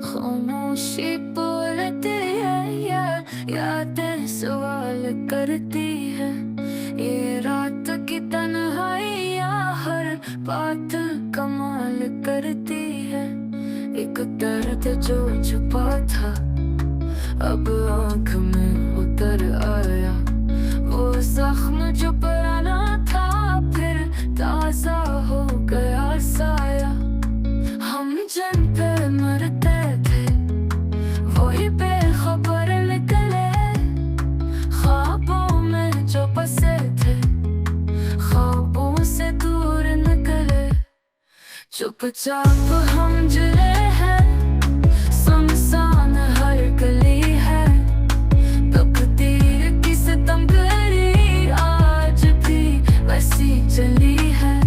खामोशी बोलती है यादें सवाल करती है। ये रात की तन्हाइयाँ हर बात कमाल करती है। एक दर्द जो छुपा था अब आँख में उतर आया। वो जख्म जो पुराना था फिर ताजा हो गया साया। हम जिन पे मरते थे वही बेखबर निकले। ख्वाबों में जो बसे थे ख्वाबों से दूर निकले। चुपचाप हम जुड़े हैं, सुनसान हर गली है। तकदीर की सितमगरी आज भी वैसी चली है।